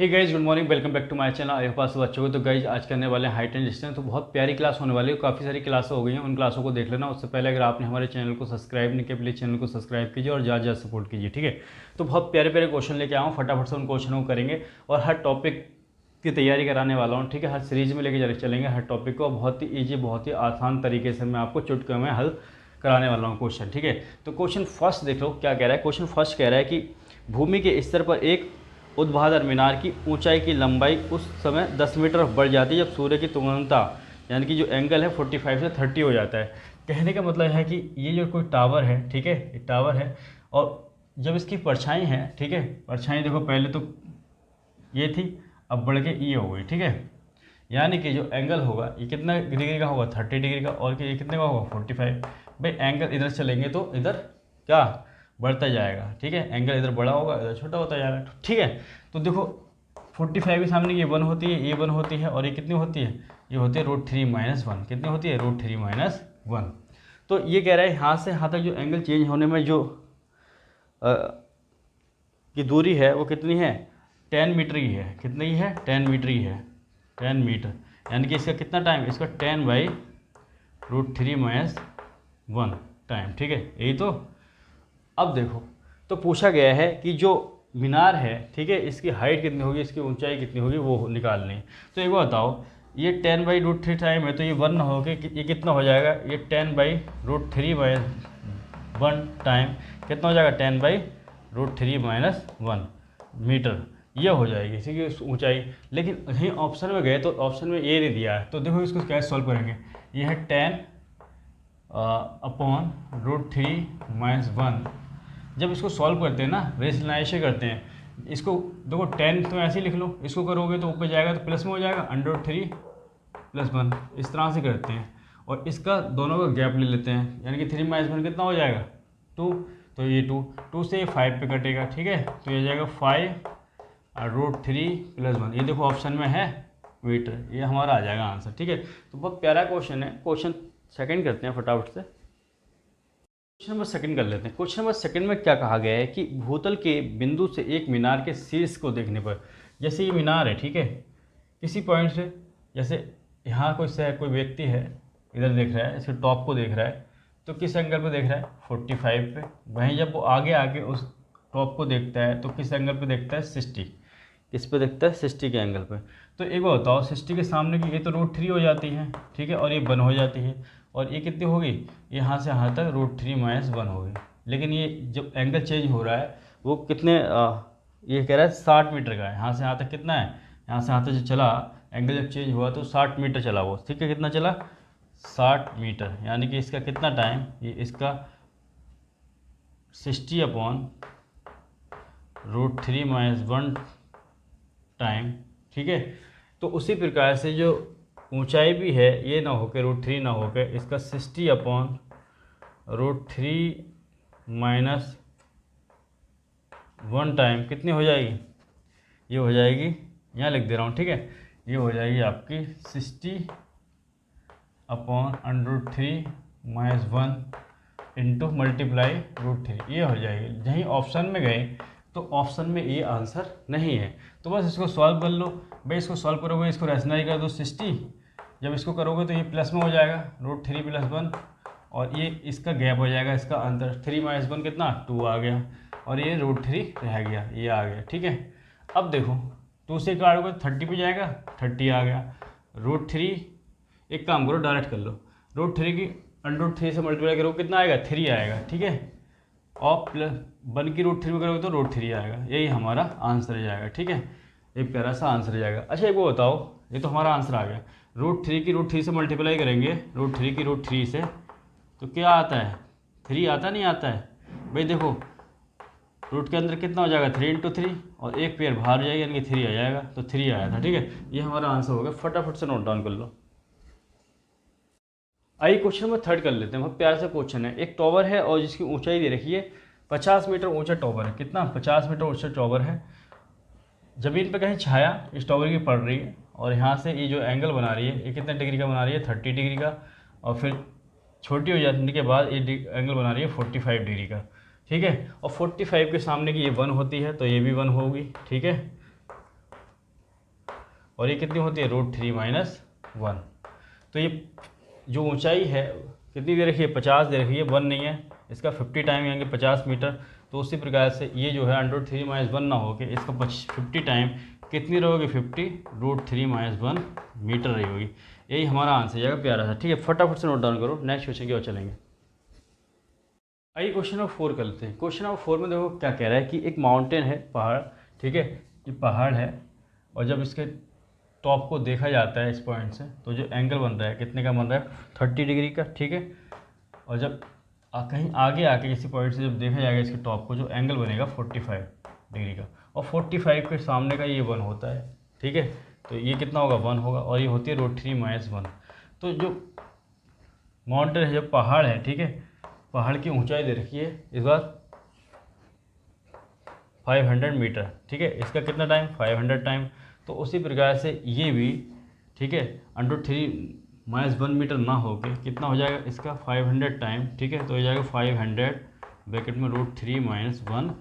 Hey guys, good morning, welcome back to my channel. I hope आप सब अच्छे हो। तो गाइज आज करने वाले हैं हाइट एंड डिस्टेंस। तो बहुत प्यारी क्लास होने वाली है। काफ़ी सारी क्लासें हो गई हैं, उन क्लासों को देख लेना। उससे पहले अगर आपने हमारे चैनल को सब्सक्राइब नहीं किया, प्लीज़ चैनल को सब्सक्राइब कीजिए और ज़्यादा सपोर्ट कीजिए, ठीक है। तो बहुत प्यारे प्यारे क्वेश्चन लेके आऊँ, फटाफट से उन क्वेश्चनों को करेंगे और हर टॉपिक की तैयारी कराने वाला हूँ, ठीक है। हर सीरीज़ में लेके चलेंगे हर टॉपिक को। बहुत ही ईजी, बहुत ही आसान तरीके से मैं आपको चुटकियों में हल कराने वाला हूँ क्वेश्चन, ठीक है। तो क्वेश्चन फर्स्ट देख लो क्या कह रहा है। क्वेश्चन फर्स्ट कह रहा है कि भूमि के स्तर पर एक ऊर्ध्वाधर मीनार की ऊंचाई की लंबाई उस समय 10 मीटर बढ़ जाती है जब सूर्य की तुंगनता यानी कि जो एंगल है 45 से 30 हो जाता है। कहने का मतलब है कि ये जो कोई टावर है, ठीक है, ये टावर है और जब इसकी परछाई है, ठीक है, परछाई देखो पहले तो ये थी, अब बढ़ के ये हो गई, ठीक है। यानी कि जो एंगल होगा ये कितना डिग्री का होगा, 30 डिग्री का, और कि ये कितने का होगा, 45। भाई एंगल इधर चलेंगे तो इधर क्या बढ़ता जाएगा, ठीक है। एंगल इधर बड़ा होगा, इधर छोटा होता जाएगा, ठीक है। तो देखो 45 के सामने ये 1 होती है, ये 1 होती है, और ये कितनी होती है, ये होती है √3 - 1। कितनी होती है, √3 - 1। तो ये कह रहा है यहाँ से यहाँ तक जो एंगल चेंज होने में जो की दूरी है वो कितनी है, 10 मीटर ही है। कितनी ही है, 10 मीटर ही है, 10 मीटर। यानी कि इसका कितना टाइम, इसका 10/√3 - 1 टाइम, ठीक है, यही तो। अब देखो, तो पूछा गया है कि जो मीनार है, ठीक है, इसकी हाइट कितनी होगी, इसकी ऊंचाई कितनी होगी, वो निकालनी है। तो एक बार बताओ, ये 10/√3 टाइम है तो ये 1 हो के ये कितना हो जाएगा, ये 10/√3 - 1 टाइम कितना हो जाएगा, 10/√3 - 1 मीटर, ये हो जाएगी इसी की ऊंचाई। लेकिन कहीं ऑप्शन में गए तो ऑप्शन में ये नहीं दिया है, तो देखो इसको कैसे सॉल्व करेंगे। ये है 10/√3 - 1। जब इसको सॉल्व करते हैं ना, रेशनलाइजेशन करते हैं, इसको देखो 10 तो ऐसे ही लिख लो, इसको करोगे तो ऊपर जाएगा तो प्लस में हो जाएगा, √3 + 1, इस तरह से करते हैं। और इसका दोनों का गैप ले लेते हैं, यानी कि 3 - 1 कितना हो जाएगा, 2। तो ये 2 से 5 पे कटेगा, ठीक है। तो ये जाएगा 5/√3 + 1। ये देखो ऑप्शन में है मीटर, ये हमारा आ जाएगा आंसर, ठीक है। तो बहुत प्यारा क्वेश्चन है। क्वेश्चन सेकंड करते हैं फटाफट से। क्वेश्चन नंबर सेकंड कर लेते हैं। क्वेश्चन नंबर सेकंड में क्या कहा गया है कि भूतल के बिंदु से एक मीनार के शीर्ष को देखने पर, जैसे ये मीनार है, ठीक है, किसी पॉइंट से, जैसे यहाँ कोई व्यक्ति है, इधर देख रहा है, इसके टॉप को देख रहा है, तो किस एंगल पे देख रहा है, 45 पे। वहीं जब वो आगे आके उस टॉप को देखता है तो किस एंगल पे देखता है, 60। किस पे देखता है, 60 के एंगल पे। तो एक बार बताओ, 60 के सामने की ये तो √3 हो जाती है, ठीक है, और ये 1 हो जाती है, और ये कितनी होगी, यहाँ से यहाँ तक √3 - 1 होगी। लेकिन ये जब एंगल चेंज हो रहा है वो कितने ये कह रहा है 60 मीटर का है। यहाँ से यहाँ तक कितना है, यहाँ से यहाँ तक जो चला एंगल जब चेंज हुआ तो 60 मीटर चला वो, ठीक है। कितना चला, 60 मीटर। यानी कि इसका कितना टाइम, ये इसका 60/√3 - 1 टाइम, ठीक है। तो उसी प्रकार से जो ऊंचाई भी है, ये ना होकर √3 ना होकर इसका 60/√3 - 1 टाइम कितनी हो जाएगी, ये हो जाएगी, यहाँ लिख दे रहा हूँ, ठीक है, ये हो जाएगी आपकी 60/√3 - 1 इंटू मल्टीप्लाई √3, ये हो जाएगी। जहीं ऑप्शन में गए तो ऑप्शन में ये आंसर नहीं है, तो बस इसको सॉल्व कर लो। भाई इसको सॉल्व करोगे, इसको रैशनलाइज कर दो 60, जब इसको करोगे तो ये प्लस में हो जाएगा √3 + 1, और ये इसका गैप हो जाएगा, इसका अंतर 3 - 1 कितना, 2 आ गया, और ये √3 रह गया, ये आ गया, ठीक है। अब देखो 2 से काटोगे 30 पे जाएगा, 30 आ गया, √3, एक काम करो डायरेक्ट कर लो, √3 की √3 से मल्टीप्लाई करोगे कितना आएगा, 3 आएगा, ठीक है। और प्लस 1 की √3 में करोगे तो √3 आएगा, यही हमारा आंसर आ जाएगा, ठीक है। एक प्यारा सा आंसर आ जाएगा। अच्छा एक वो बताओ, ये तो हमारा आंसर आ गया, √3 की √3 से मल्टीप्लाई करेंगे, √3 की √3 से, तो क्या आता है, 3 आता नहीं आता है। भाई देखो रूट के अंदर कितना हो जाएगा, 3 × 3, और एक पेयर बाहर हो जाएगा, यानी कि 3 आ जाएगा, तो 3 आया था, ठीक है। ये हमारा आंसर होगा, फटाफट से नोट डाउन कर लो। आइए क्वेश्चन नंबर थर्ड कर लेते हैं। बहुत प्यारा सा क्वेश्चन है। एक टॉवर है और जिसकी ऊंचाई दे रखी है 50 मीटर ऊंचा टॉवर है। कितना, 50 मीटर ऊंचा टॉवर है। ज़मीन पर कहीं छाया इस टॉवर की पड़ रही है, और यहाँ से ये जो एंगल बना रही है ये कितने डिग्री का बना रही है, 30 डिग्री का, और फिर छोटी हो जाने के बाद ये एंगल बना रही है 45 डिग्री का, ठीक है। और 45 के सामने की ये 1 होती है तो ये भी 1 होगी, ठीक है। और ये कितनी होती है √3 - 1। तो ये जो ऊंचाई है कितनी दे रखी है 50 दे रखी है, 1 नहीं है, इसका 50 टाइम यानी 50 मीटर। तो उसी प्रकार से ये जो है √3 - 1 ना हो के इसका 50 टाइम कितनी रहोगी 50 √3 - 1 मीटर रही होगी। यही हमारा आंसर जाएगा प्यारा सा। ठीक है, फटाफट से नोट डाउन करो, नेक्स्ट क्वेश्चन की ओर चलेंगे। आइए क्वेश्चन नंबर 4 कर लेते हैं। क्वेश्चन नंबर 4 में देखो क्या कह रहा है कि एक माउंटेन है, पहाड़, ठीक है, ये पहाड़ है और जब इसके टॉप को देखा जाता है इस पॉइंट से तो जो एंगल बन रहा है कितने का बन रहा है 30 डिग्री का, ठीक है। और जब कहीं आगे आके किसी पॉइंट से जब देखा जाएगा इसके टॉप को, जो एंगल बनेगा 45 डिग्री का, और 45 के सामने का ये 1 होता है, ठीक है। तो ये कितना होगा 1 होगा, और ये होती है √3 - 1। तो जो माउंटेन है, जो पहाड़ है, ठीक है, पहाड़ की ऊंचाई दे रखी है इस बार 500 मीटर, ठीक है। इसका कितना टाइम 500 टाइम। तो उसी प्रकार से ये भी, ठीक है, √3 - 1 मीटर ना हो के कितना हो जाएगा इसका 500 टाइम, ठीक है। तो हो जाएगा 500 ब्रैकेट में √3 - 1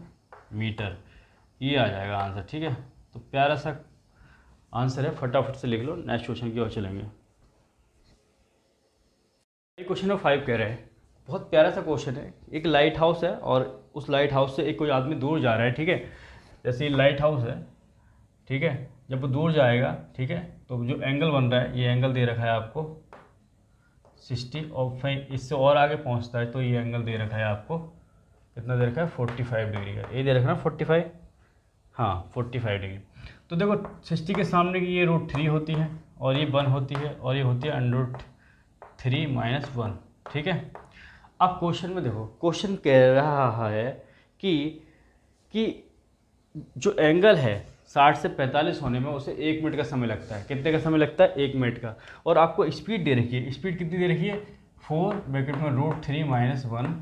मीटर, ये आ जाएगा आंसर, ठीक है। तो प्यारा सा आंसर है, फटाफट से लिख लो, नेक्स्ट क्वेश्चन की ओर चलेंगे। क्वेश्चन नंबर 5 कह रहे हैं, बहुत प्यारा सा क्वेश्चन है। एक लाइट हाउस है और उस लाइट हाउस से एक कोई आदमी दूर जा रहा है, ठीक है। जैसे ये लाइट हाउस है, ठीक है, जब वो दूर जाएगा, ठीक है, तो जो एंगल बन रहा है, ये एंगल दे रखा है आपको 60, और फिर इससे और आगे पहुंचता है तो ये एंगल दे रखा है आपको कितना दे रखा है 45 डिग्री का, ये दे रखा है 45, हाँ 45 डिग्री। तो देखो 60 के सामने की ये √3 होती है और ये 1 होती है और ये होती है √3 - 1, ठीक है। अब क्वेश्चन में देखो, क्वेश्चन कह रहा है कि जो एंगल है 60 से 45 होने में उसे 1 मिनट का समय लगता है। कितने का समय लगता है 1 मिनट का। और आपको स्पीड दे रखी है, स्पीड कितनी दे रखी है 4 ब्रैकेट में √3 - 1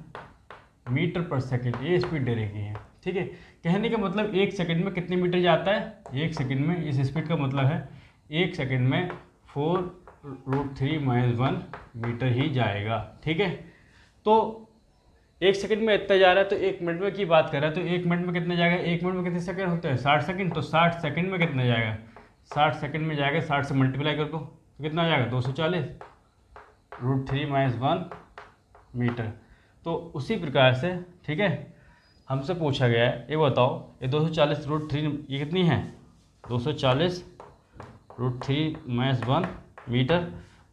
मीटर पर सेकेंड, ये स्पीड दे रखी है, ठीक है। कहने का मतलब 1 सेकेंड में कितने मीटर जाता है, 1 सेकेंड में इस स्पीड का मतलब है 1 सेकेंड में 4 √3 - 1 मीटर ही जाएगा, ठीक है। तो 1 सेकंड में इतना जा रहा है, तो 1 मिनट में की बात कर रहा है, तो 1 मिनट में कितना जाएगा, 1 मिनट में कितने सेकंड होते हैं 60 सेकंड। तो 60 सेकंड में कितना जाएगा 60 सेकंड में जाएगा, 60 से मल्टीप्लाई कर दो तो कितना आ जाएगा 240 √3 - 1 मीटर। तो उसी प्रकार से, ठीक है, हमसे पूछा गया है, ये बताओ ये 240 √3 ये कितनी है 240 √3 - 1 मीटर।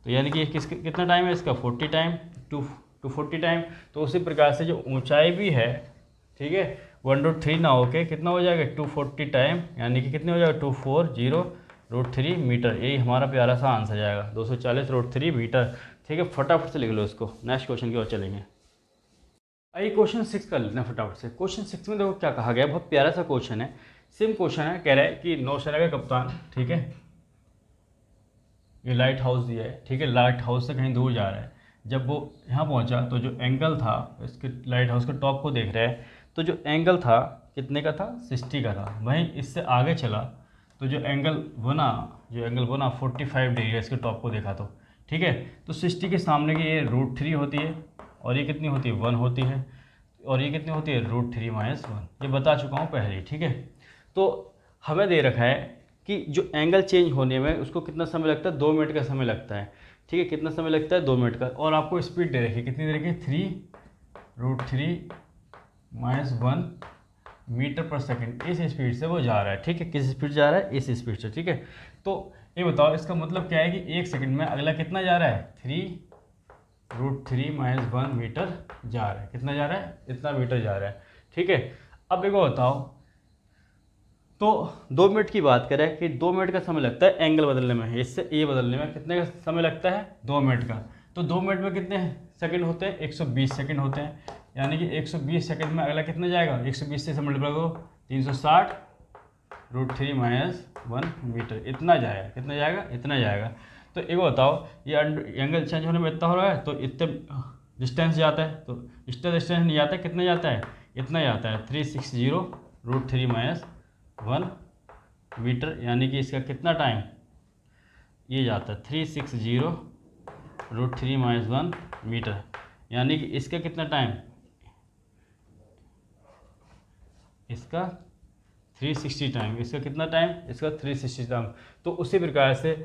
तो यानी कि कितना टाइम है इसका 40 टाइम, 240 टाइम। तो उसी प्रकार से जो ऊंचाई भी है, ठीक है, 1√3 ना होके कितना हो जाएगा 240 टाइम, यानी कि कितने हो जाएगा 240 √3 मीटर। यही हमारा प्यारा सा आंसर जाएगा 240 √3 मीटर, ठीक है। फटाफट से लिख लो इसको, नेक्स्ट क्वेश्चन की ओर चलेंगे। आइए क्वेश्चन 6 कर लेते हैं फटाफट से। क्वेश्चन 6 में देखो क्या कहा गया, बहुत प्यारा सा क्वेश्चन है, सेम क्वेश्चन है। कह रहा है कि नौसेना का कप्तान, ठीक है, ये लाइट हाउस दिया है, ठीक है, लाइट हाउस से कहीं दूर जा रहा है। जब वो यहाँ पहुँचा तो जो एंगल था, इसके लाइट हाउस के टॉप को देख रहे हैं, तो जो एंगल था कितने का था 60 का था। वहीं इससे आगे चला तो जो एंगल बना 45 डिग्री का, इसके टॉप को देखा तो, ठीक है। तो 60 के सामने की ये √3 होती है और ये कितनी होती है 1 होती है, और ये कितनी होती है √3 - 1, ये बता चुका हूँ पहले, ठीक है। तो हमें दे रखा है कि जो एंगल चेंज होने में उसको कितना समय लगता है 2 मिनट का समय लगता है, ठीक है। कितना समय लगता है 2 मिनट का। और आपको स्पीड दे रखी है, कितनी दे रखी है 3 √3 - 1 मीटर पर सेकंड। इस स्पीड से वो जा रहा है, ठीक है। किस स्पीड जा रहा है, इस स्पीड से, ठीक है। तो ये बताओ इसका मतलब क्या है कि 1 सेकंड में अगला कितना जा रहा है 3 √3 - 1 मीटर जा रहा है। कितना जा रहा है, इतना मीटर जा रहा है, ठीक है। अब एक बताओ, तो 2 मिनट की बात करें कि 2 मिनट का समय लगता है एंगल बदलने में, इससे ए बदलने में कितने का समय लगता है 2 मिनट का। तो 2 मिनट में कितने सेकंड होते हैं 120 सेकंड होते हैं, यानी कि 120 सेकंड में अगला कितना जाएगा 120 से मल्टीप्लाई करो 360 √3 - 1 मीटर, इतना जाएगा। कितना जाएगा, इतना जाएगा। तो एक बताओ ये एंगल चेंज होने में इतना हो रहा है, तो इतने डिस्टेंस जाता है, तो इतना डिस्टेंस नहीं जाता है, कितना जाता है, इतना जाता है 360 √3 - 1 मीटर, यानी कि इसका कितना टाइम ये जाता है 360 √3 - 1 मीटर, यानी कि इसका कितना टाइम, इसका 360 टाइम, इसका कितना टाइम, इसका 360 टाइम। तो उसी प्रकार से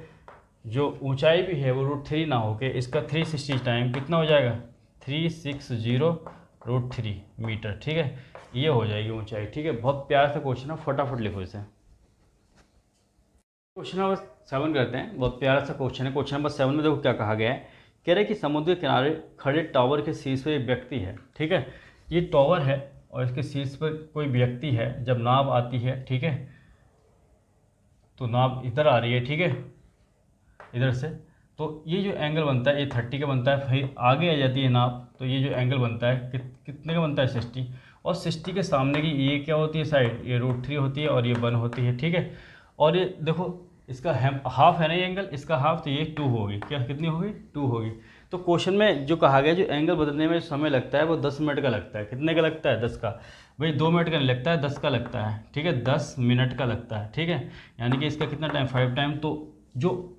जो ऊंचाई भी है वो √3 ना होके इसका 360 टाइम कितना हो जाएगा, 360 √3 मीटर। ठीक है, ये हो जाएगी ऊंचाई। ठीक है, बहुत प्यार से क्वेश्चन है, फटाफट लिखो इसे। क्वेश्चन नंबर 7 करते हैं, बहुत प्यारा सा क्वेश्चन है। क्वेश्चन नंबर 7 में देखो क्या कहा गया है, कह रहे हैं कि समुद्र के किनारे खड़े टावर के शीर्ष पर एक व्यक्ति है। ठीक है, ये टावर है और इसके शीर्ष पर कोई व्यक्ति है। जब नाव आती है, ठीक है, तो नाव इधर आ रही है, ठीक है, इधर से, तो ये जो एंगल बनता है ये 30 का बनता है। फिर आगे आ जाती है नाव, तो ये जो एंगल बनता है कितने का बनता है, 60। और 60 के सामने की ये क्या होती है साइड, ये √3 होती है और ये 1 होती है। ठीक है, और ये देखो इसका हाफ है ना ये एंगल, इसका हाफ, तो ये 2 होगी। क्या कितनी होगी, 2 होगी। तो क्वेश्चन में जो कहा गया, जो एंगल बदलने में समय लगता है वो 10 मिनट का लगता है। कितने का लगता है, 10 का। भाई 2 मिनट का नहीं लगता है, 10 का लगता है। ठीक है, 10 मिनट का लगता है। ठीक है, यानी कि इसका कितना टाइम, 5 टाइम। तो जो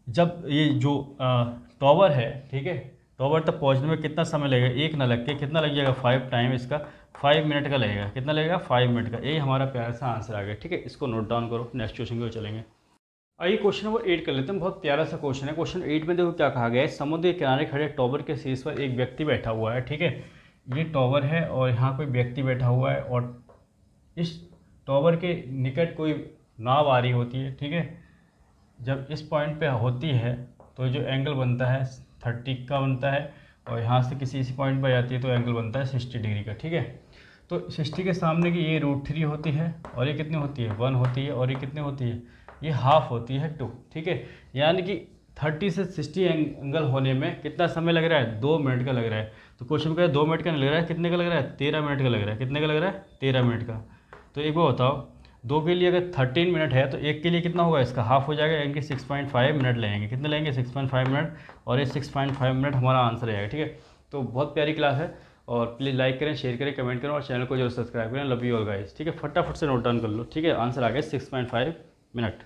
जब ये जो टावर है, ठीक है, टावर तक पहुंचने में कितना समय लगेगा, एक ना लग के कितना लग जाएगा, 5 टाइम। इसका 5 मिनट का लगेगा। कितना लगेगा, 5 मिनट का। यही हमारा प्यारा सा आंसर आ गया। ठीक है, इसको नोट डाउन करो, नेक्स्ट क्वेश्चन की ओर चलेंगे। आइए क्वेश्चन नंबर 8 कर लेते हैं, बहुत प्यारा सा क्वेश्चन है। क्वेश्चन 8 में देखो क्या कहा गया है, समुद्र के किनारे खड़े टावर के शीर्ष पर एक व्यक्ति बैठा हुआ है। ठीक है, ये टावर है और यहाँ कोई व्यक्ति बैठा हुआ है और इस टावर के निकट कोई नाव आ रही होती है। ठीक है, जब इस पॉइंट पे होती है तो जो एंगल बनता है 30 का बनता है, और यहाँ से किसी इसी पॉइंट पर जाती है तो एंगल बनता है 60 डिग्री का। ठीक है, तो 60 के सामने की ये √3 होती है और ये कितनी होती है, 1 होती है, और ये कितनी होती है, ये हाफ होती है, 2। ठीक है, यानी कि 30 से 60 एंगल होने में कितना समय लग रहा है, 2 मिनट का लग रहा है। तो क्वेश्चन का 2 मिनट का नहीं लग रहा है, कितने का लग रहा है, 13 मिनट का लग रहा है। कितने का लग रहा है, 13 मिनट का। तो एक बार बताओ, 2 के लिए अगर 13 मिनट है तो एक के लिए कितना होगा, इसका हाफ हो जाएगा, यानी कि 6.5 मिनट लगेंगे। कितने लगेंगे, 6.5 मिनट, और ये 6.5 मिनट हमारा आंसर आएगा। ठीक है, तो बहुत प्यारी क्लास है, और प्लीज़ लाइक करें, शेयर करें, कमेंट करें, और चैनल को जरूर सब्सक्राइब करें। Love you all guys. ठीक है, फटाफट से नोट डाउन कर लो। ठीक है, आंसर आ गया 6.5 मिनट।